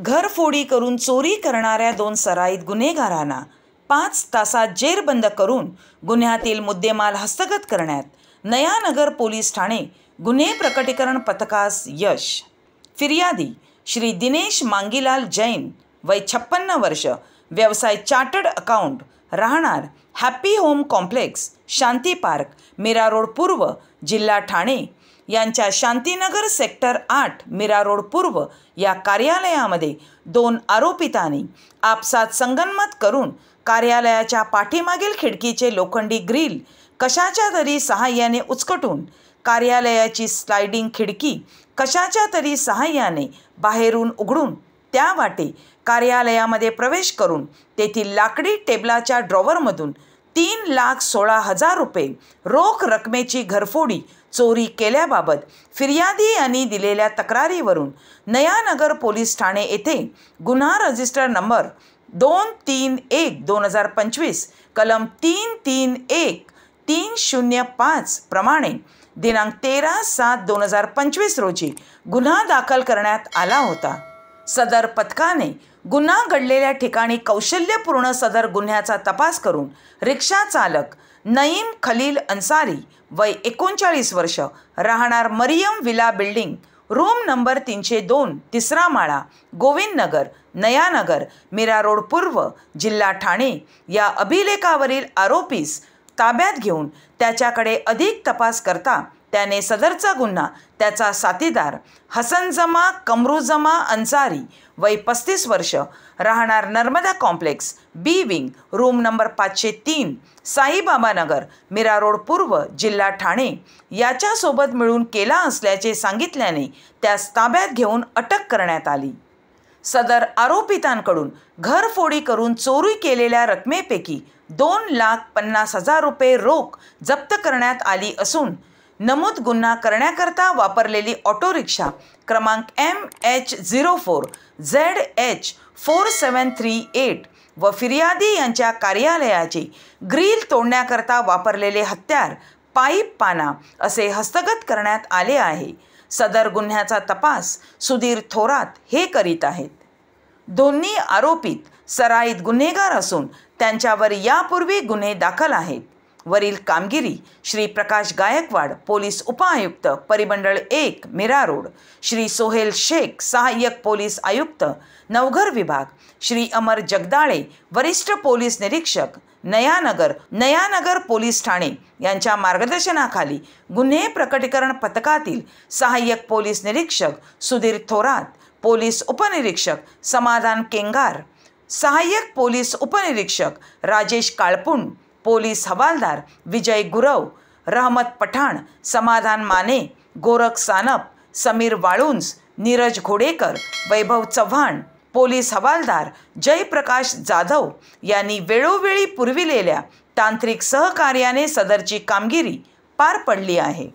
घरफोडी करून चोरी करणाऱ्या 2 सराईत गुन्हेगारांना 5 तासात जेरबंद करून गुन्ह्यातील मुद्देमाल हस्तगत करण्यात नयानगर पोलीस ठाणे गुन्हे प्रकटीकरण पथकास यश। फिर्यादी श्री दिनेश मांगीलाल जैन, वय 56 वर्ष, व्यवसाय चार्टर्ड अकाउंट, राहणार हॅपी होम कॉम्प्लेक्स, शांती पार्क, मीरा रोड पूर्व, जिल्हा ठाणे यांच्या शांतीनगर सेक्टर 8 मीरा रोड पूर्व या कार्यालयामध्ये 2 आरोपितांनी आपसात संगनमत करून कार्यालयाच्या पाठीमागील खिडकीचे लोखंडी ग्रिल कशाच्या तरी सहाय्याने उचकटून कार्यालयाची स्लायडिंग खिडकी कशाच्या तरी सहाय्याने बाहेरून उघडून त्या वाटे कार्यालयामध्ये प्रवेश करून तेथील लाकडी टेबलाच्या ड्रॉवरमधून 3,16,000 रुपये रोख रकमेची घरफोडी चोरी केल्याबाबत फिर्यादी यांनी दिलेल्या तक्रारीवरून नयानगर पोलीस ठाणे येथे गुन्हा रजिस्टर नंबर 231/2025 कलम 331-305 प्रमाणे दिनांक 13/7/2025 रोजी गुन्हा दाखल करण्यात आला होता। सदर पथकाने गुन्हा घडलेल्या ठिकाणी कौशल्यपूर्ण सदर गुन्ह्याचा तपास करून रिक्षा चालक नईम खलील अन्सारी, वय 39 वर्ष, राहणार Mariam villa building, room number 302, 3रा माळा, गोविंदनगर, नयानगर, मीरा रोड पूर्व, जिल्हा ठाणे या अभिलेखावरील आरोपीस ताब्यात घेऊन त्याच्याकडे अधिक तपास करता त्याने सदरचा गुन्हा त्याचा साथीदार हसनजमा कमरुजमा अन्सारी, वय 35 वर्ष, राहणार नर्मदा कॉम्प्लेक्स, बी विंग, रूम नंबर 503, साईबाबा नगर, मीरा रोड पूर्व, जिल्हा ठाणे याच्यासोबत मिळून केला असल्याचे सांगितल्याने त्यास ताब्यात घेऊन अटक करण्यात आली। सदर आरोपितांकडून घरफोडी करून चोरी केलेल्या रकमेपैकी 2,50,000 रुपये रोख जप्त करण्यात आली असून नमूद गुन्हा करण्याकरता वापरलेली ऑटो रिक्षा क्रमांक MH04ZH4738 व फिर्यादी यांच्या कार्यालयाचे ग्रिल तोडण्याकरता वापरलेले हत्यार पाईप पाना असे हस्तगत करण्यात आले आहे। सदर गुन्ह्याचा तपास सुधीर थोरात हे करीत आहेत। दोन्ही आरोपित सराईत गुन्हेगार असून त्यांच्यावर यापूर्वी गुन्हे दाखल आहेत। वरील कामगिरी श्री प्रकाश गायकवाड, पोलीस उपआयुक्त, परिमंडळ 1 मीरा रोड, श्री सोहेल शेख, सहाय्यक पोलीस आयुक्त, नवघर विभाग, श्री अमर जगदाळे, वरिष्ठ पोलीस निरीक्षक, नयानगर पोलीस ठाणे यांच्या मार्गदर्शनाखाली गुन्हे प्रकटीकरण पथकातील सहाय्यक पोलीस निरीक्षक सुधीर थोरात, पोलीस उपनिरीक्षक समाधान केंगार, सहाय्यक पोलीस उपनिरीक्षक राजेश काळपुंड, पोलीस हवालदार विजय गुरव, रहमत पठाण, समाधान माने, गोरख सानप, समीर वाळुंज, नीरज घोडेकर, वैभव चव्हाण, पोलीस हवालदार जयप्रकाश जाधव यांनी वेळोवेळी पुरविलेल्या तांत्रिक सहकार्याने सदरची कामगिरी पार पडली आहे।